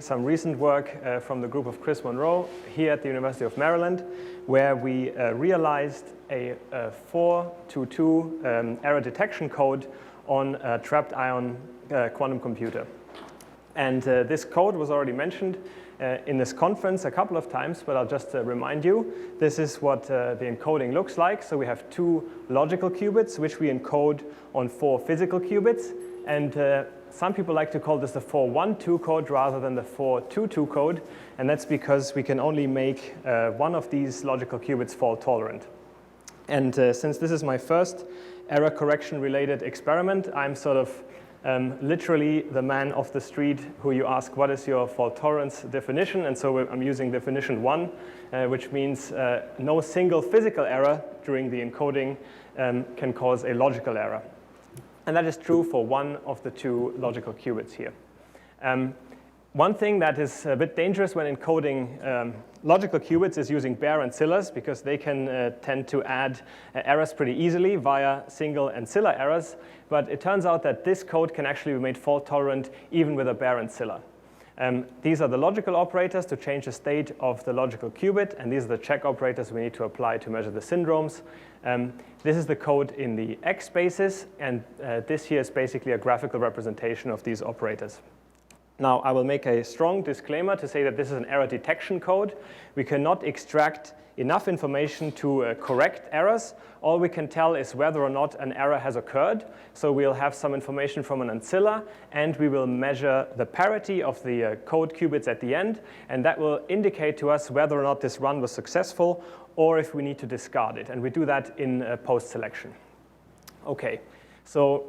some recent work from the group of Chris Monroe here at the University of Maryland, where we realized a 4-to-2 error detection code on a trapped ion quantum computer. And this code was already mentioned in this conference a couple of times, but I'll just remind you, this is what the encoding looks like. So we have 2 logical qubits, which we encode on 4 physical qubits. And some people like to call this the 4-1-2 code rather than the 4-2-2 code. And that's because we can only make one of these logical qubits fault tolerant. And since this is my first error correction related experiment, I'm sort of literally the man off the street who you ask, what is your fault tolerance definition? And so I'm using definition 1, which means no single physical error during the encoding can cause a logical error. And that is true for one of the 2 logical qubits here. One thing that is a bit dangerous when encoding logical qubits is using bare ancillas, because they can tend to add errors pretty easily via single ancilla errors. But it turns out that this code can actually be made fault tolerant even with a bare ancilla. These are the logical operators to change the state of the logical qubit, and these are the check operators we need to apply to measure the syndromes. This is the code in the X spaces, and this here is basically a graphical representation of these operators. Now, I will make a strong disclaimer to say that this is an error detection code. We cannot extract enough information to correct errors. All we can tell is whether or not an error has occurred. So we'll have some information from an ancilla, and we will measure the parity of the code qubits at the end. And that will indicate to us whether or not this run was successful or if we need to discard it. And we do that in post-selection. OK. So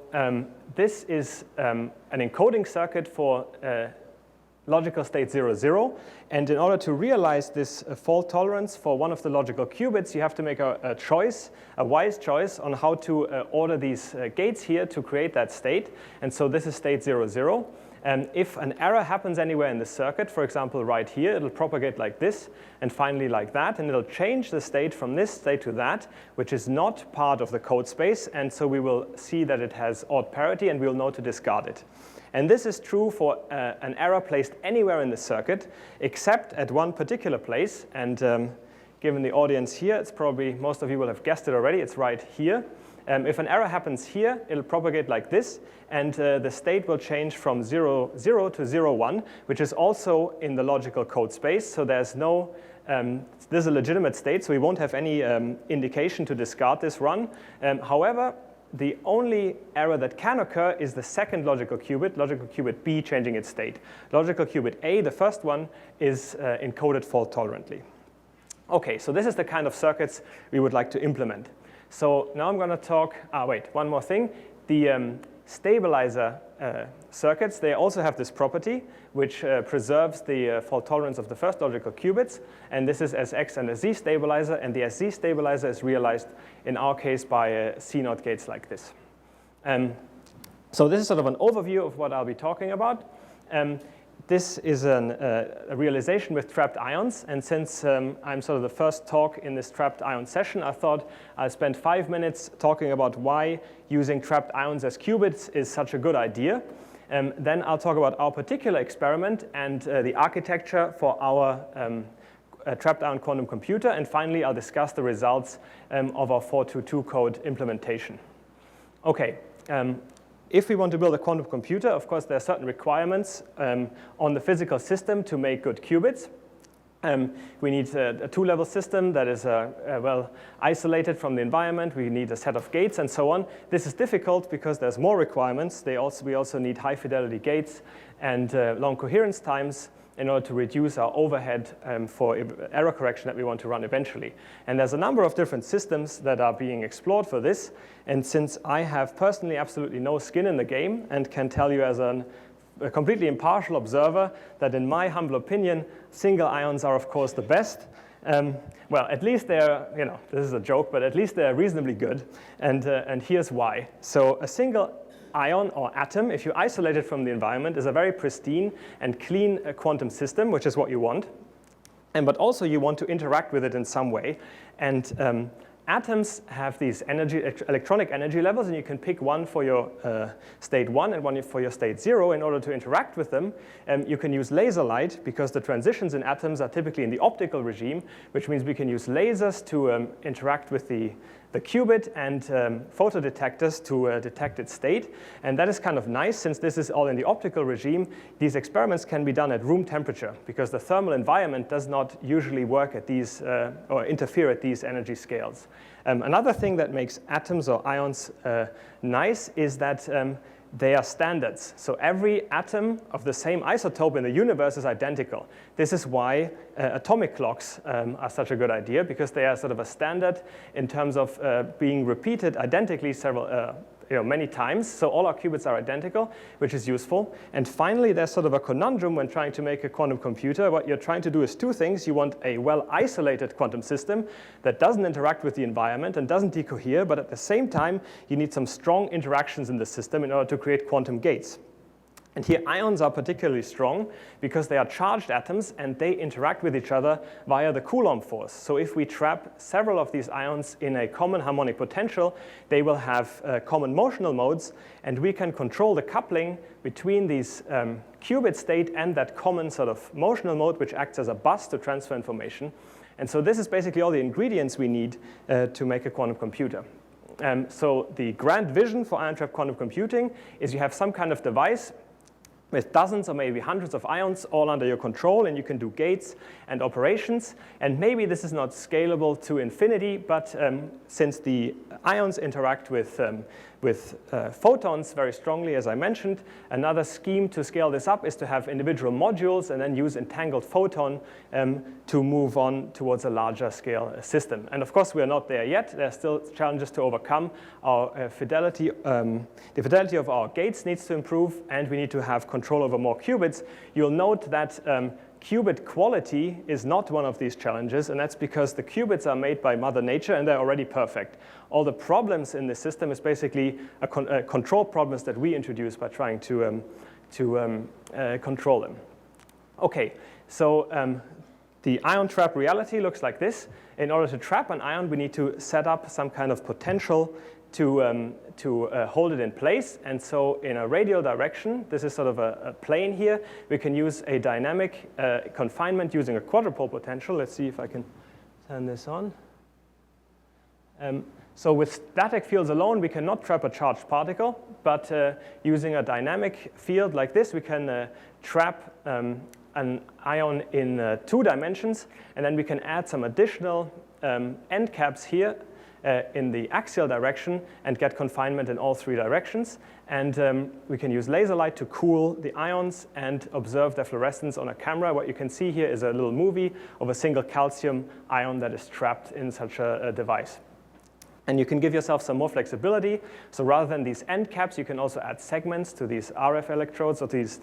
this is an encoding circuit for logical state 0, 0. And in order to realize this fault tolerance for one of the logical qubits, you have to make a choice, a wise choice on how to order these gates here to create that state. And so this is state 0, 0. And if an error happens anywhere in the circuit, for example, right here, it'll propagate like this, and finally like that. And it'll change the state from this state to that, which is not part of the code space. And so we will see that it has odd parity, and we'll know to discard it. And this is true for an error placed anywhere in the circuit, except at one particular place. And given the audience here, it's probably most of you will have guessed it already. It's right here. If an error happens here, it'll propagate like this. And the state will change from 0, 0 to 0, 1, which is also in the logical code space. So there's no, this is a legitimate state, so we won't have any indication to discard this run. However, the only error that can occur is the second logical qubit B changing its state. Logical qubit A, the first one, is encoded fault tolerantly. OK, so this is the kind of circuits we would like to implement. So now I'm going to talk, one more thing. The stabilizer circuits, they also have this property, which preserves the fault tolerance of the first logical qubits. And this is SX and SZ stabilizer. And the SZ stabilizer is realized, in our case, by Cnot gates like this. So this is sort of an overview of what I'll be talking about. This is a realization with trapped ions. And since I'm sort of the first talk in this trapped ion session, I thought I'll spend 5 minutes talking about why using trapped ions as qubits is such a good idea. Then I'll talk about our particular experiment and the architecture for our trapped ion quantum computer. And finally, I'll discuss the results of our 4-to-2 code implementation. OK. If we want to build a quantum computer, of course, there are certain requirements on the physical system to make good qubits. We need a 2-level system that is well isolated from the environment. We need a set of gates and so on. This is difficult because there's more requirements. We also need high-fidelity gates and long coherence times in order to reduce our overhead for error correction that we want to run eventually. And there's a number of different systems that are being explored for this. And since I have personally absolutely no skin in the game and can tell you as a completely impartial observer that in my humble opinion, single ions are, of course, the best. Well, at least they're, this is a joke, but at least they're reasonably good. And here's why. So a single ion or atom, if you isolate it from the environment, is a very pristine and clean quantum system, which is what you want. But also you want to interact with it in some way. And atoms have these electronic energy levels, and you can pick one for your state 1 and one for your state 0 in order to interact with them. You can use laser light because the transitions in atoms are typically in the optical regime, which means we can use lasers to interact with the qubit and photodetectors to detect its state. And that is kind of nice since this is all in the optical regime. These experiments can be done at room temperature because the thermal environment does not usually work at these or interfere at these energy scales. Another thing that makes atoms or ions nice is that they are standards. So every atom of the same isotope in the universe is identical. This is why atomic clocks are such a good idea, because they are sort of a standard in terms of being repeated identically many times. So all our qubits are identical, which is useful. And finally, there's sort of a conundrum when trying to make a quantum computer. What you're trying to do is two things. You want a well-isolated quantum system that doesn't interact with the environment and doesn't decohere, but at the same time, you need some strong interactions in the system in order to create quantum gates. And here ions are particularly strong because they are charged atoms and they interact with each other via the Coulomb force. So if we trap several of these ions in a common harmonic potential, they will have common motional modes, and we can control the coupling between these qubit state and that common sort of motional mode, which acts as a bus to transfer information. And so this is basically all the ingredients we need to make a quantum computer. So the grand vision for ion trap quantum computing is you have some kind of device with dozens or maybe hundreds of ions all under your control, and you can do gates and operations. And maybe this is not scalable to infinity, but since the ions interact with photons very strongly, as I mentioned, another scheme to scale this up is to have individual modules and then use entangled photon to move on towards a larger scale system. And of course, we are not there yet. There are still challenges to overcome. Our fidelity, the fidelity of our gates needs to improve, and we need to have control over more qubits. You'll note that qubit quality is not one of these challenges, and that's because the qubits are made by Mother Nature and they're already perfect. All the problems in this system is basically control problems that we introduce by trying to control them. Okay, so the ion trap reality looks like this. In order to trap an ion, we need to set up some kind of potential to hold it in place. And so in a radial direction, this is sort of a plane here, we can use a dynamic confinement using a quadrupole potential. Let's see if I can turn this on. So with static fields alone, we cannot trap a charged particle, but using a dynamic field like this, we can trap an ion in 2 dimensions, and then we can add some additional end caps here in the axial direction and get confinement in all 3 directions. And we can use laser light to cool the ions and observe their fluorescence on a camera. What you can see here is a little movie of a single calcium ion that is trapped in such a device. And you can give yourself some more flexibility. So rather than these end caps, you can also add segments to these RF electrodes or these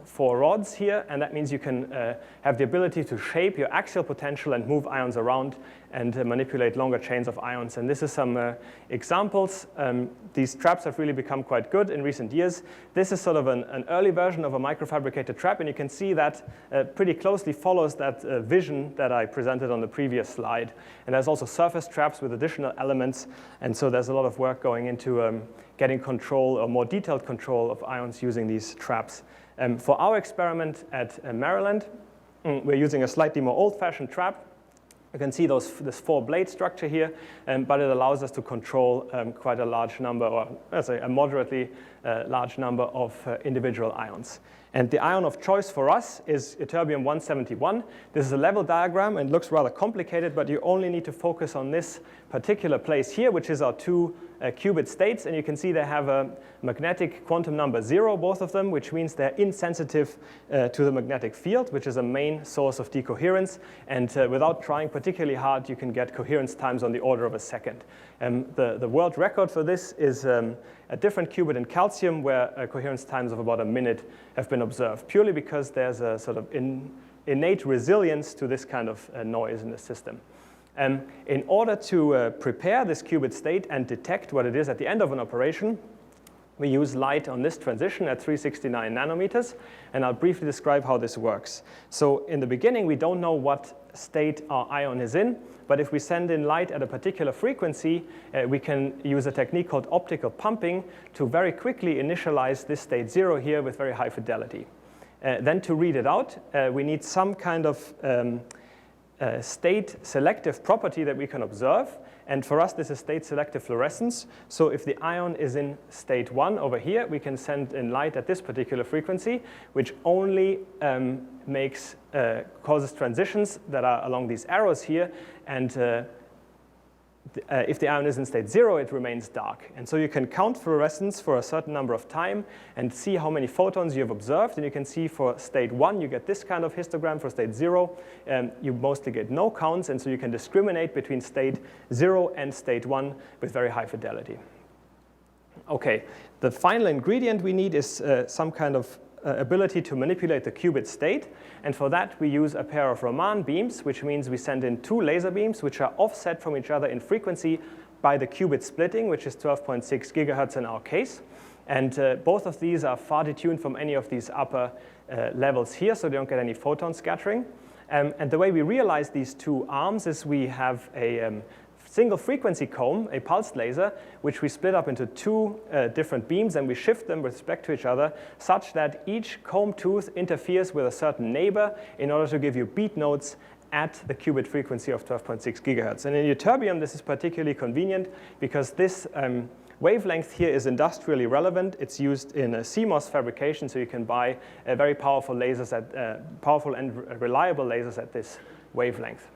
4 rods here, and that means you can have the ability to shape your axial potential and move ions around and manipulate longer chains of ions. And this is some examples. These traps have really become quite good in recent years. This is sort of an early version of a microfabricated trap, and you can see that pretty closely follows that vision that I presented on the previous slide. And there's also surface traps with additional elements, and so there's a lot of work going into getting control or more detailed control of ions using these traps. For our experiment at Maryland, we're using a slightly more old-fashioned trap. You can see this 4-blade structure here, but it allows us to control quite a large number, or let's say a moderately large number of individual ions. And the ion of choice for us is ytterbium-171. This is a level diagram and looks rather complicated, but you only need to focus on this particular place here, which is our 2 qubit states. And you can see they have a magnetic quantum number 0, both of them, which means they're insensitive to the magnetic field, which is a main source of decoherence. And without trying particularly hard, you can get coherence times on the order of a second. The world record for this is a different qubit in calcium, where coherence times of about a minute have been observed, purely because there's a sort of innate resilience to this kind of noise in the system. In order to prepare this qubit state and detect what it is at the end of an operation, we use light on this transition at 369 nanometers, and I'll briefly describe how this works. So in the beginning, we don't know what state our ion is in, but if we send in light at a particular frequency, we can use a technique called optical pumping to very quickly initialize this state 0 here with very high fidelity. Then to read it out, we need some kind of state selective property that we can observe. And for us, this is state selective fluorescence. So if the ion is in state 1 over here, we can send in light at this particular frequency, which only causes transitions that are along these arrows here. And if the ion is in state 0, it remains dark. And so you can count fluorescence for a certain number of time and see how many photons you have observed. And you can see for state 1, you get this kind of histogram. For state 0, you mostly get no counts. And so you can discriminate between state 0 and state 1 with very high fidelity. OK, the final ingredient we need is some kind of ability to manipulate the qubit state. And for that, we use a pair of Raman beams, which means we send in 2 laser beams, which are offset from each other in frequency by the qubit splitting, which is 12.6 gigahertz in our case. And both of these are far detuned from any of these upper levels here, so they don't get any photon scattering. And the way we realize these 2 arms is we have a single frequency comb, a pulsed laser, which we split up into 2 different beams, and we shift them with respect to each other such that each comb tooth interferes with a certain neighbor in order to give you beat nodes at the qubit frequency of 12.6 gigahertz. And in ytterbium, this is particularly convenient because this wavelength here is industrially relevant. It's used in CMOS fabrication, so you can buy very powerful lasers powerful and reliable lasers at this wavelength.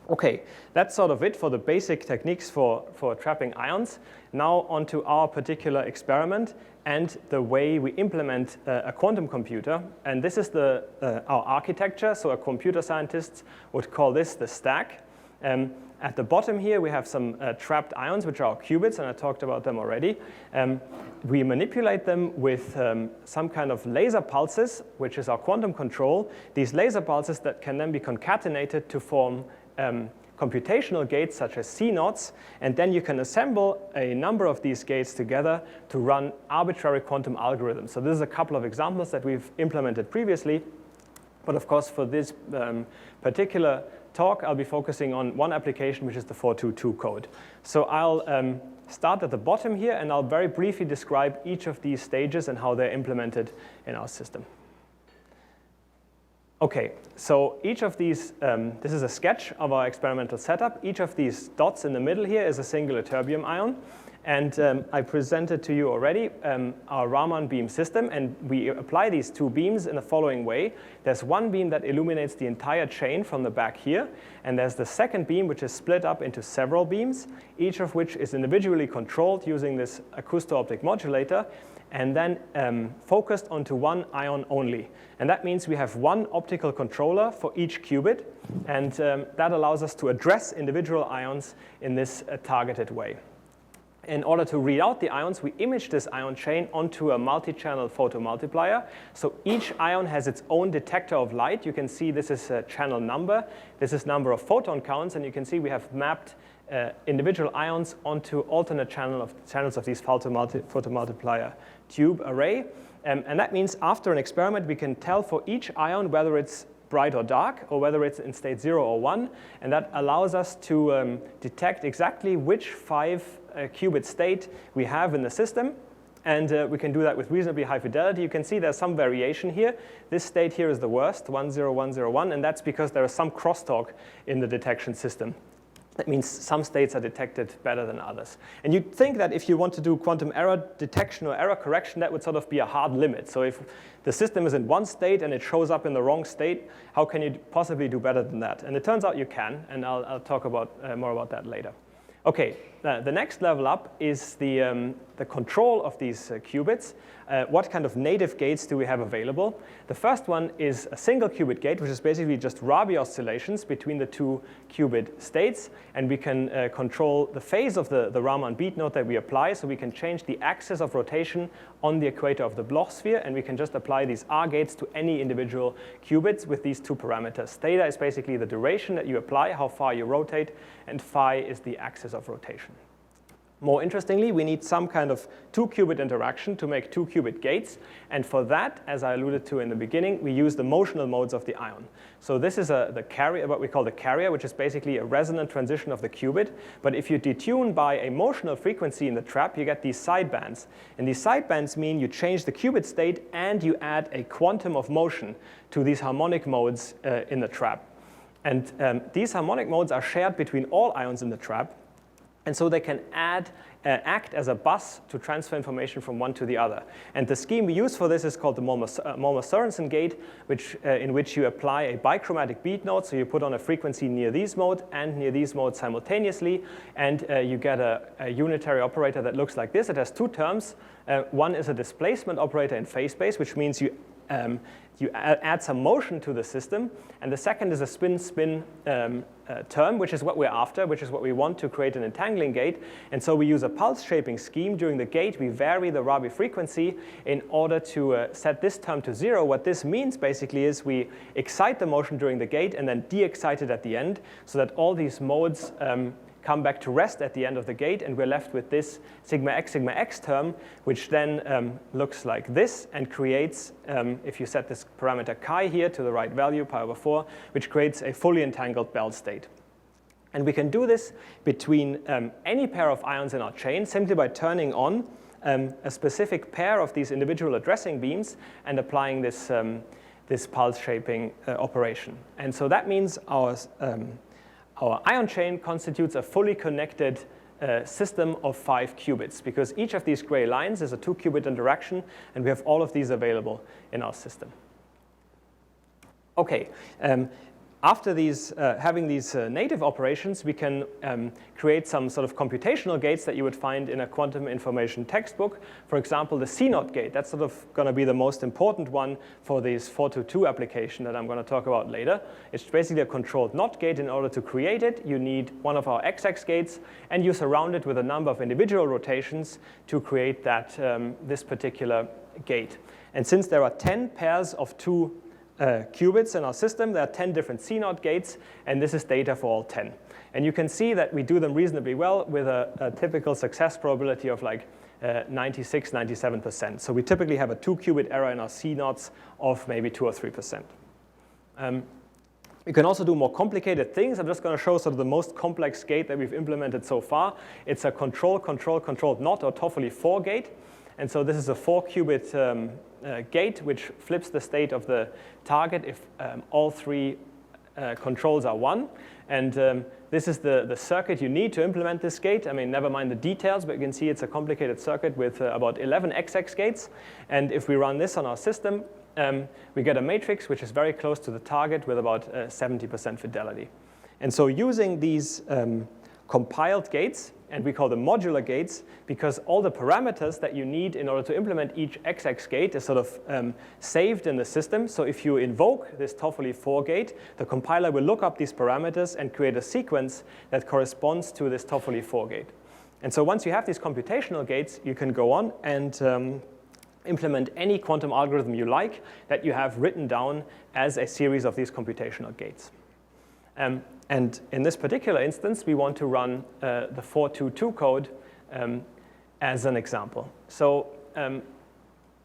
OK, that's sort of it for the basic techniques for trapping ions. Now onto our particular experiment and the way we implement a quantum computer. And this is our architecture. So our computer scientists would call this the stack. At the bottom here, we have some trapped ions, which are our qubits, and I talked about them already. We manipulate them with some kind of laser pulses, which is our quantum control. These laser pulses that can then be concatenated to form computational gates such as Cnots, and then you can assemble a number of these gates together to run arbitrary quantum algorithms. So this is a couple of examples that we've implemented previously. But of course, for this particular talk, I'll be focusing on one application, which is the 422 code. So I'll start at the bottom here, and I'll very briefly describe each of these stages and how they're implemented in our system. OK, so each of these, this is a sketch of our experimental setup. Each of these dots in the middle here is a single ytterbium ion. And I presented to you already our Raman beam system. And we apply these 2 beams in the following way. There's one beam that illuminates the entire chain from the back here. And there's the second beam, which is split up into several beams, each of which is individually controlled using this acousto-optic modulator, and then focused onto one ion only. And that means we have one optical controller for each qubit. And that allows us to address individual ions in this targeted way. In order to read out the ions, we image this ion chain onto a multi-channel photomultiplier. So each ion has its own detector of light. You can see this is a channel number. This is number of photon counts. And you can see we have mapped individual ions onto alternate channels of these photomultiplier tube array. And that means after an experiment, we can tell for each ion whether it's bright or dark, or whether it's in state 0 or 1. And that allows us to detect exactly which 5 qubit state we have in the system. And we can do that with reasonably high fidelity. You can see there's some variation here. This state here is the worst, 10101. And that's because there is some crosstalk in the detection system. That means some states are detected better than others. And you'd think that if you want to do quantum error detection or error correction, that would sort of be a hard limit. So if the system is in one state and it shows up in the wrong state, how can you possibly do better than that? And it turns out you can, and I'll talk about more about that later. OK, the next level up is the control of these qubits. What kind of native gates do we have available? The first one is a single qubit gate, which is basically just Rabi oscillations between the 2 qubit states. And we can control the phase of the Raman beat node that we apply. So we can change the axis of rotation on the equator of the Bloch sphere. And we can just apply these R gates to any individual qubits with these 2 parameters. Theta is basically the duration that you apply, how far you rotate. And phi is the axis of rotation. More interestingly, we need some kind of 2-qubit interaction to make 2-qubit gates. And for that, as I alluded to in the beginning, we use the motional modes of the ion. So this is the carrier, what we call the carrier, which is basically a resonant transition of the qubit. But if you detune by a motional frequency in the trap, you get these sidebands. And these sidebands mean you change the qubit state and you add a quantum of motion to these harmonic modes in the trap. And these harmonic modes are shared between all ions in the trap. And so they can act as a bus to transfer information from one to the other. And the scheme we use for this is called the Molmer-Sørensen gate, in which you apply a bichromatic beat node. So you put on a frequency near these modes and near these modes simultaneously. And you get a unitary operator that looks like this. It has two terms. One is a displacement operator in phase space, which means you add some motion to the system. And the second is a spin-spin term, which is what we're after, which is what we want to create an entangling gate. And so we use a pulse shaping scheme. During the gate, we vary the Rabi frequency in order to set this term to 0. What this means basically is we excite the motion during the gate and then de-excite it at the end, so that all these modes come back to rest at the end of the gate, and we're left with this sigma x term, which then looks like this and creates, if you set this parameter chi here to the right value, pi over 4, which creates a fully entangled Bell state. And we can do this between any pair of ions in our chain simply by turning on a specific pair of these individual addressing beams and applying this, this pulse shaping operation. And so that means our ion chain constitutes a fully connected system of 5 qubits, because each of these gray lines is a 2-qubit interaction, and we have all of these available in our system. Okay, after having these native operations, we can create some sort of computational gates that you would find in a quantum information textbook. For example, the Cnot gate. That's sort of going to be the most important one for this 422 application that I'm going to talk about later. It's basically a controlled NOT gate. In order to create it, you need one of our XX gates, and you surround it with a number of individual rotations to create that, this particular gate. And since there are 10 pairs of 2 qubits in our system, there are 10 different Cnot gates, and this is data for all 10. And you can see that we do them reasonably well with a typical success probability of like 96, 97%. So we typically have a 2-qubit error in our Cnots of maybe 2 or 3%. We can also do more complicated things. I'm just going to show sort of the most complex gate that we've implemented so far. It's a controlled NOT or Toffoli 4 gate. And so this is a 4-qubit gate, which flips the state of the target if all 3 controls are 1. And this is the circuit you need to implement this gate. I mean, never mind the details, but you can see it's a complicated circuit with about 11 XX gates. And if we run this on our system, we get a matrix which is very close to the target with about 70% fidelity. And so using these compiled gates, and we call them modular gates, because all the parameters that you need in order to implement each XX gate is sort of saved in the system. So if you invoke this Toffoli 4 gate, the compiler will look up these parameters and create a sequence that corresponds to this Toffoli 4 gate. And so once you have these computational gates, you can go on and implement any quantum algorithm you like that you have written down as a series of these computational gates. And in this particular instance, we want to run the 422 code as an example. So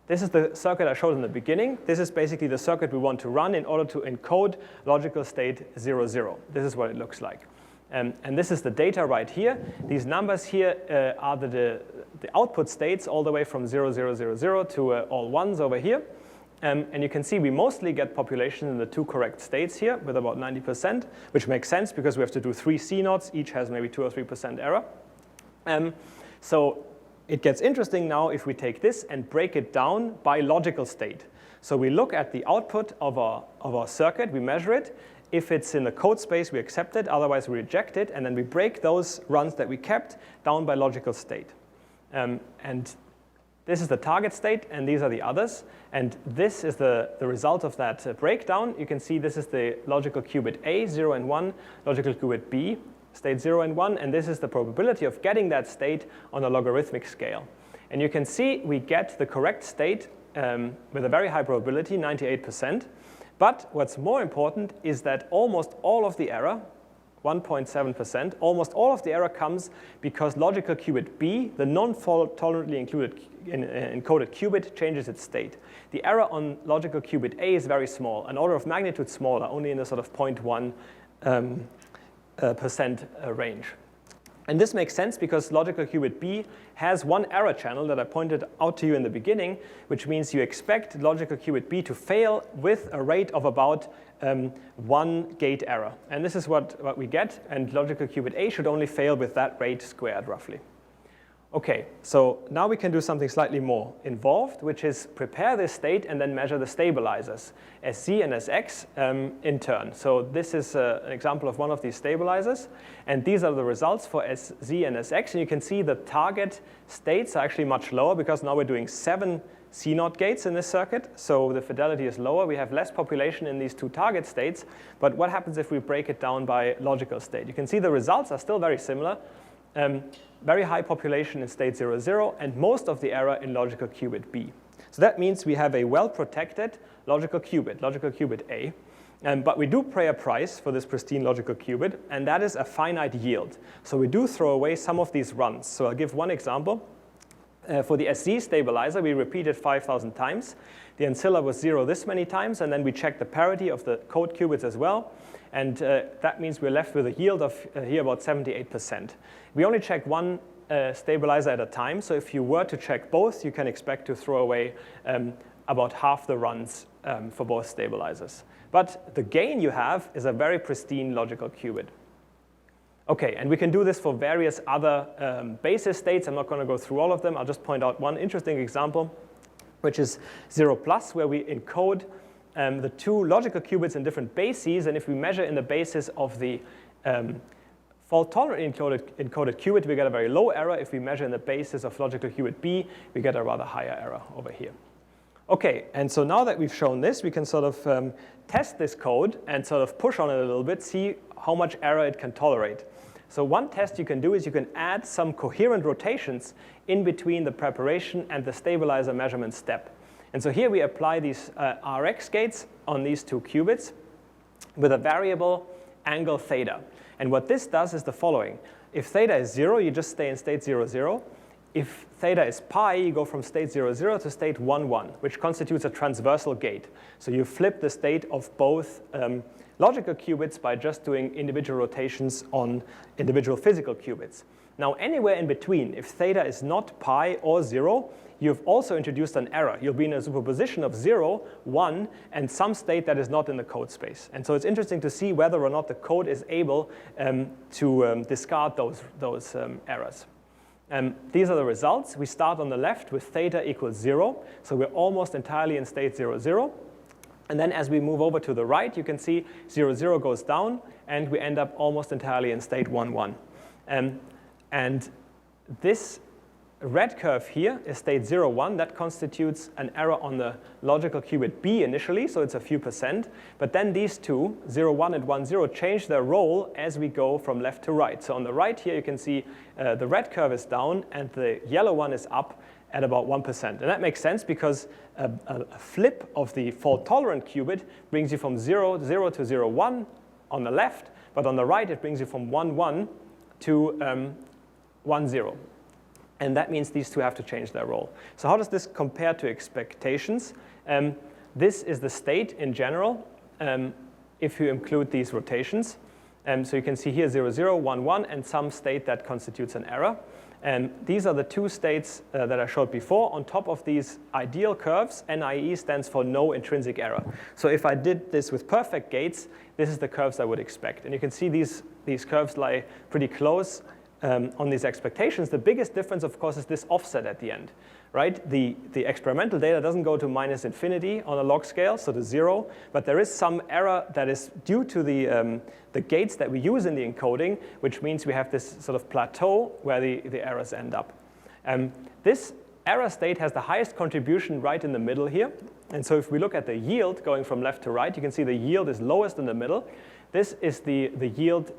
this is the circuit I showed in the beginning. This is basically the circuit we want to run in order to encode logical state 0, 0. This is what it looks like. And this is the data right here. These numbers here are the output states all the way from 0, 0, 0, 0 to all ones over here. And you can see we mostly get population in the 2 correct states here with about 90%, which makes sense because we have to do 3 Cnots. Each has maybe 2 or 3% error. So it gets interesting now if we take this and break it down by logical state. So we look at the output of our circuit, we measure it. If it's in the code space, we accept it. Otherwise, we reject it. And then we break those runs that we kept down by logical state. And this is the target state, and these are the others. And this is the result of that breakdown. You can see this is the logical qubit A, 0 and 1, logical qubit B, state 0 and 1, and this is the probability of getting that state on a logarithmic scale. And you can see we get the correct state with a very high probability, 98%. But what's more important is that almost all of the error, 1.7%. Almost all of the error comes because logical qubit B, the non-fault-tolerantly encoded qubit, changes its state. The error on logical qubit A is very small, an order of magnitude smaller, only in the sort of 0.1% range. And this makes sense because logical qubit B has one error channel that I pointed out to you in the beginning, which means you expect logical qubit B to fail with a rate of about 1 gate error. And this is what we get, and logical qubit A should only fail with that rate squared, roughly. Okay, so now we can do something slightly more involved, which is prepare this state and then measure the stabilizers, SZ and SX in turn. So this is an example of one of these stabilizers, and these are the results for SZ and SX. And you can see the target states are actually much lower because now we're doing 7 Cnot gates in this circuit, so the fidelity is lower. We have less population in these two target states, but what happens if we break it down by logical state? You can see the results are still very similar. Very high population in state 0, 0, and most of the error in logical qubit B. So that means we have a well-protected logical qubit A, but we do pay a price for this pristine logical qubit, and that is a finite yield. So we do throw away some of these runs. So I'll give one example. For the SZ stabilizer, we repeated 5,000 times. The ancilla was 0 this many times, and then we checked the parity of the code qubits as well. And that means we're left with a yield of here about 78%. We only check one stabilizer at a time, so if you were to check both, you can expect to throw away about half the runs for both stabilizers. But the gain you have is a very pristine logical qubit. Okay, and we can do this for various other basis states. I'm not going to go through all of them. I'll just point out one interesting example, which is 0+, where we encode the two logical qubits in different bases, and if we measure in the basis of the fault-tolerant encoded qubit, we get a very low error. If we measure in the basis of logical qubit B, we get a rather higher error over here. Okay, and so now that we've shown this, we can sort of test this code and sort of push on it a little bit, see how much error it can tolerate. So one test you can do is you can add some coherent rotations in between the preparation and the stabilizer measurement step. And so here we apply these Rx gates on these two qubits with a variable angle theta. And what this does is the following. If theta is 0, you just stay in state 0, 0. If theta is pi, you go from state 0, 0 to state 1, 1, which constitutes a transversal gate. So you flip the state of both logical qubits by just doing individual rotations on individual physical qubits. Now, anywhere in between, if theta is not pi or 0, you've also introduced an error. You'll be in a superposition of 0, 1, and some state that is not in the code space. And so it's interesting to see whether or not the code is able to discard those errors. These are the results. We start on the left with theta equals 0. So we're almost entirely in state 0, 0. And then as we move over to the right, you can see 0, 0 goes down, and we end up almost entirely in state 1, 1. And this red curve here is state 0, 1. That constitutes an error on the logical qubit B initially, so it's a few percent. But then these two, 0, 1 and 1, 0, change their role as we go from left to right. So on the right here, you can see the red curve is down, and the yellow one is up at about 1%. And that makes sense because a flip of the fault-tolerant qubit brings you from 0, 0 to 0, 1 on the left, but on the right, it brings you from 1, 1 to 1, 0. And that means these two have to change their role. So how does this compare to expectations? This is the state in general if you include these rotations. So you can see here 0, 0, 1, 1, and some state that constitutes an error. And these are the two states that I showed before. On top of these ideal curves, NIE stands for no intrinsic error. So if I did this with perfect gates, this is the curves I would expect. And you can see these curves lie pretty close on these expectations. The biggest difference, of course, is this offset at the end, right? The experimental data doesn't go to -infinity on a log scale, so to 0, but there is some error that is due to the gates that we use in the encoding, which means we have this sort of plateau where the errors end up. This error state has the highest contribution right in the middle here. And so if we look at the yield going from left to right, you can see the yield is lowest in the middle. This is the yield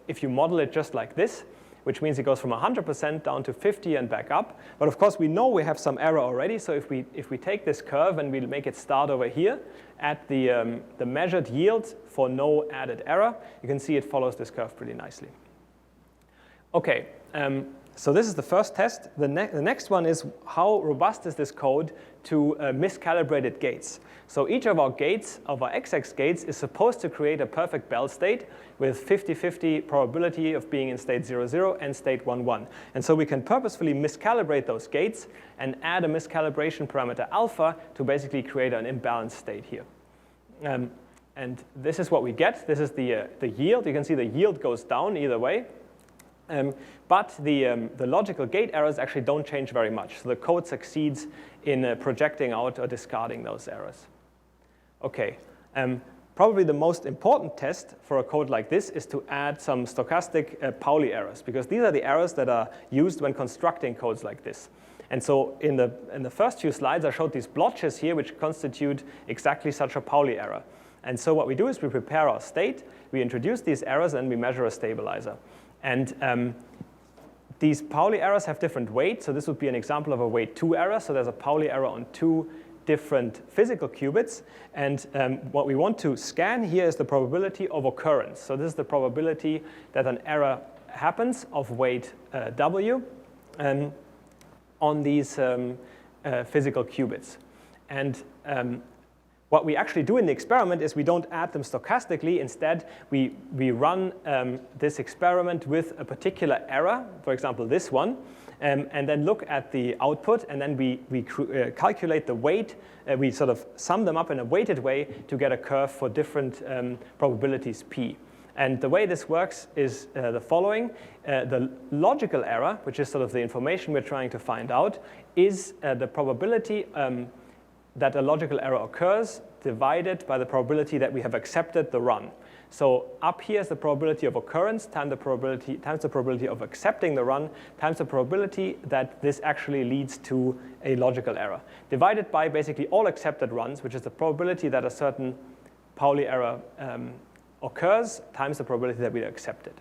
if you model it just like this. which means it goes from 100% down to 50 and back up. But of course, we know we have some error already. So if we take this curve and we'll make it start over here at the measured yield for no added error, you can see it follows this curve pretty nicely. OK, so this is the first test. The next one is how robust is this code to miscalibrated gates. So each of our gates, of our XX gates, is supposed to create a perfect Bell state with 50-50 probability of being in state 0, 0 and state 1, 1. And so we can purposefully miscalibrate those gates and add a miscalibration parameter alpha to basically create an imbalanced state here. And this is what we get. This is the yield. You can see the yield goes down either way. But the logical gate errors actually don't change very much. So the code succeeds in projecting out or discarding those errors. OK, probably the most important test for a code like this is to add some stochastic Pauli errors, because these are the errors that are used when constructing codes like this. And so in the first few slides, I showed these blotches here, which constitute exactly such a Pauli error. And so what we do is we prepare our state, we introduce these errors, and we measure a stabilizer. And these Pauli errors have different weights. So this would be an example of a weight 2 error. So there's a Pauli error on 2 different physical qubits. And what we want to scan here is the probability of occurrence. So this is the probability that an error happens of weight W on these physical qubits. And what we actually do in the experiment is we don't add them stochastically. Instead, we run this experiment with a particular error, for example, this one, and then look at the output, and then we calculate the weight. We sort of sum them up in a weighted way to get a curve for different probabilities p. And the way this works is the following. The logical error, which is sort of the information we're trying to find out, is the probability that a logical error occurs divided by the probability that we have accepted the run. So up here is the probability of occurrence times the probability of accepting the run times the probability that this actually leads to a logical error, divided by basically all accepted runs, which is the probability that a certain Pauli error occurs times the probability that we accept it.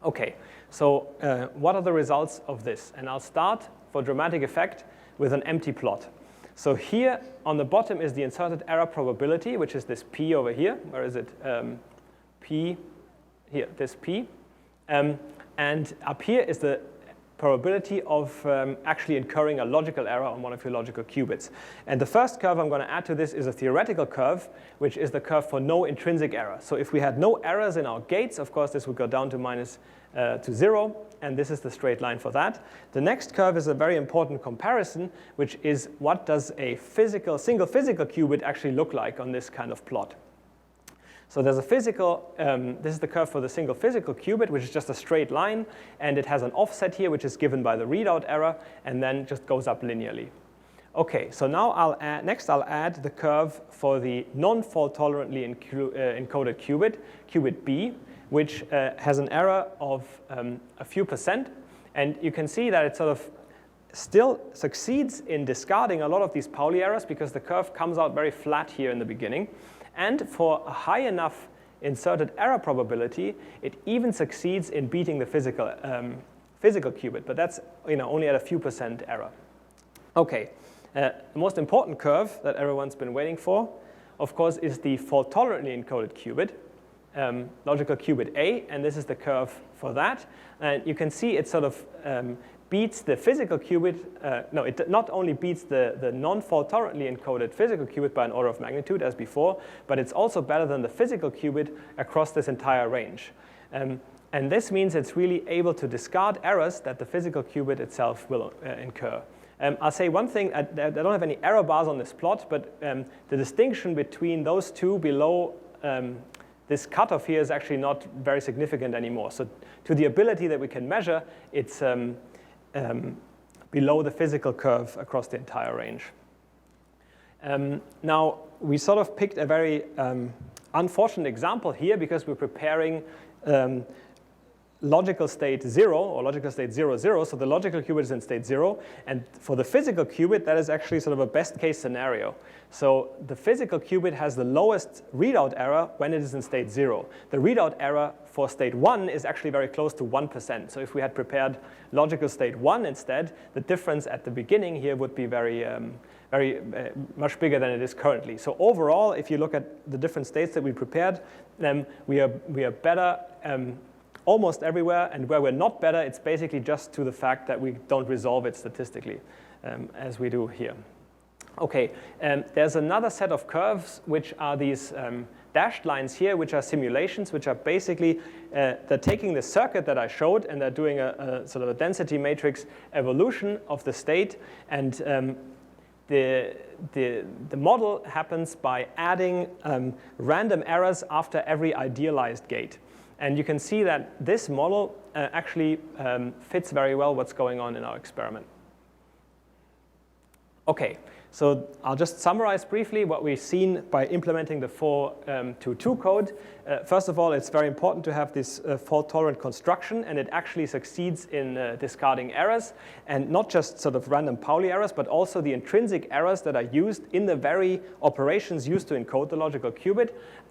OK, so what are the results of this? And I'll start, for dramatic effect, with an empty plot. So here on the bottom is the inserted error probability, which is this p over here. Where is it? P, here, this p. And up here is the probability of actually incurring a logical error on one of your logical qubits. And the first curve I'm going to add to this is a theoretical curve, which is the curve for no intrinsic error. So if we had no errors in our gates, of course, this would go down to 0. And this is the straight line for that. The next curve is a very important comparison, which is what does a single physical qubit actually look like on this kind of plot. So there's a physical, this is the curve for the single physical qubit, which is just a straight line. And it has an offset here, which is given by the readout error, and then just goes up linearly. OK, so now next I'll add the curve for the non-fault tolerantly encoded qubit B, which has an error of a few %. And you can see that it sort of still succeeds in discarding a lot of these Pauli errors because the curve comes out very flat here in the beginning. And for a high enough inserted error probability, it even succeeds in beating the physical qubit. But that's only at a few % error. OK, the most important curve that everyone's been waiting for, of course, is the fault-tolerantly encoded qubit. Logical qubit A, and this is the curve for that. And you can see it sort of beats the physical qubit. No, it not only beats the non-fault-tolerantly encoded physical qubit by an order of magnitude as before, but it's also better than the physical qubit across this entire range. And this means it's really able to discard errors that the physical qubit itself will incur. I'll say one thing. I don't have any error bars on this plot, but the distinction between those two below this cutoff here is actually not very significant anymore. So to the ability that we can measure, it's below the physical curve across the entire range. Now, we sort of picked a very unfortunate example here because we're preparing logical state 0 or logical state 0, 0. So the logical qubit is in state 0. And for the physical qubit, that is actually sort of a best case scenario. So the physical qubit has the lowest readout error when it is in state 0. The readout error for state 1 is actually very close to 1%. So if we had prepared logical state 1 instead, the difference at the beginning here would be very much bigger than it is currently. So overall, if you look at the different states that we prepared, we are better almost everywhere, and where we're not better, it's basically just to the fact that we don't resolve it statistically, as we do here. Okay, there's another set of curves, which are these dashed lines here, which are simulations, which are basically, they're taking the circuit that I showed, and they're doing a sort of a density matrix evolution of the state, and the model happens by adding random errors after every idealized gate. And you can see that this model actually fits very well what's going on in our experiment. OK, so I'll just summarize briefly what we've seen by implementing the 4.2.2 code. First of all, it's very important to have this fault-tolerant construction, and it actually succeeds in discarding errors, and not just sort of random Pauli errors, but also the intrinsic errors that are used in the very operations used to encode the logical qubit.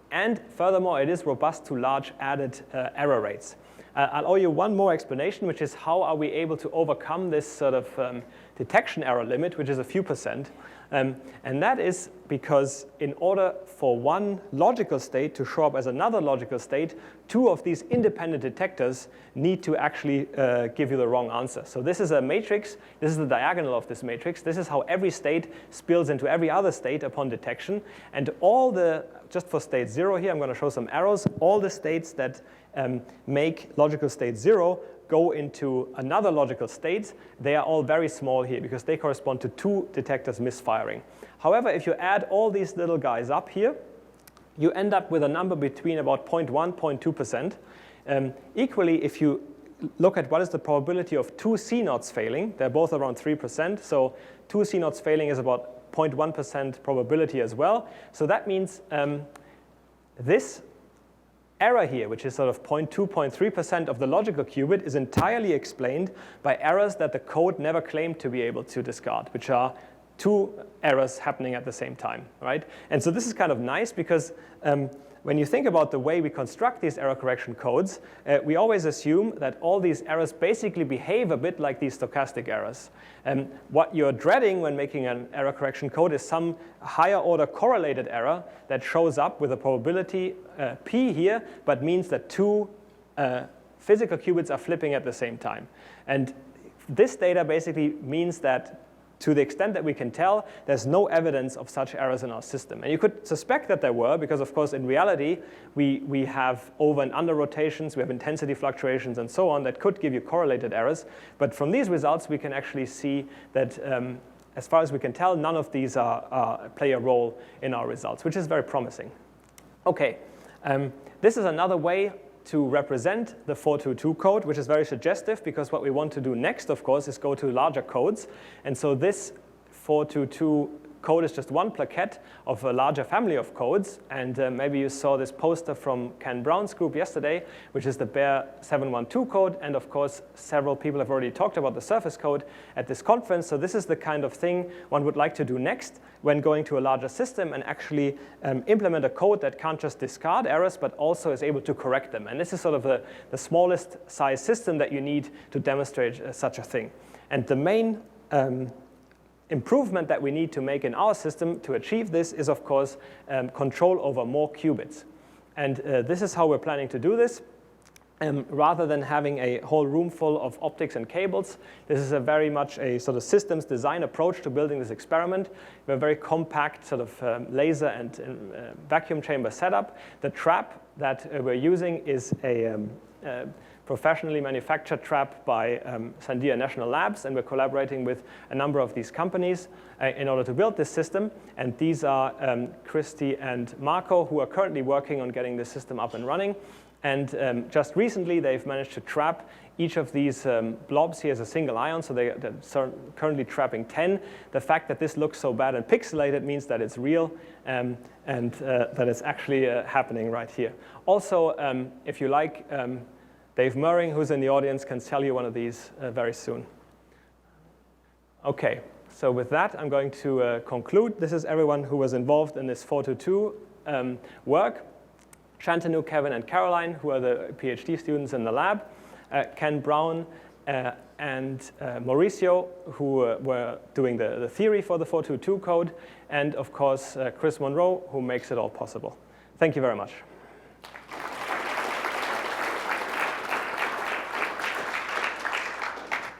And furthermore, it is robust to large added error rates. I'll owe you one more explanation, which is how are we able to overcome this sort of detection error limit, which is a few percent. And that is because in order for one logical state to show up as another logical state, two of these independent detectors need to actually give you the wrong answer. So this is a matrix. This is the diagonal of this matrix. This is how every state spills into every other state upon detection. And all the, just for state 0 here, I'm going to show some arrows. All the states that make logical state 0 go into another logical state, they are all very small here because they correspond to two detectors misfiring. However, if you add all these little guys up here, you end up with a number between about 0.1, 0.2%. Equally, if you look at what is the probability of two Cnots failing, they're both around 3%. So two Cnots failing is about 0.1% probability as well. So that means this error here, which is sort of 0.2, 0.3% of the logical qubit, is entirely explained by errors that the code never claimed to be able to discard, which are two errors happening at the same time, right? And so this is kind of nice because when you think about the way we construct these error correction codes, we always assume that all these errors basically behave a bit like these stochastic errors. What you're dreading when making an error correction code is some higher order correlated error that shows up with a probability p here, but means that two physical qubits are flipping at the same time. And this data basically means that to the extent that we can tell, there's no evidence of such errors in our system. And you could suspect that there were, because of course in reality, we have over and under rotations, we have intensity fluctuations and so on that could give you correlated errors. But from these results, we can actually see that as far as we can tell, none of these play a role in our results, which is very promising. OK, this is another way to represent the 4.2.2 code, which is very suggestive because what we want to do next, of course, is go to larger codes. And so this 4.2.2 code is just one plaquette of a larger family of codes. And maybe you saw this poster from Ken Brown's group yesterday, which is the Bear 712 code. And of course, several people have already talked about the surface code at this conference. So this is the kind of thing one would like to do next when going to a larger system and actually implement a code that can't just discard errors, but also is able to correct them. And this is sort of the smallest size system that you need to demonstrate such a thing. And the main improvement that we need to make in our system to achieve this is, of course, control over more qubits. And this is how we're planning to do this. Rather than having a whole room full of optics and cables, this is a very much a sort of systems design approach to building this experiment. We have a very compact sort of laser and vacuum chamber setup. The trap that we're using is a professionally manufactured trap by Sandia National Labs, and we're collaborating with a number of these companies in order to build this system. And these are Christy and Marco, who are currently working on getting this system up and running. And just recently, they've managed to trap each of these blobs here as a single ion, so they're currently trapping 10. The fact that this looks so bad and pixelated means that it's real and that it's actually happening right here. Also, if you like Dave Murring, who's in the audience, can sell you one of these very soon. OK, so with that, I'm going to conclude. This is everyone who was involved in this 422 work. Shantanu, Kevin, and Caroline, who are the PhD students in the lab. Ken Brown and Mauricio, who were doing the theory for the 422 code. And of course, Chris Monroe, who makes it all possible. Thank you very much.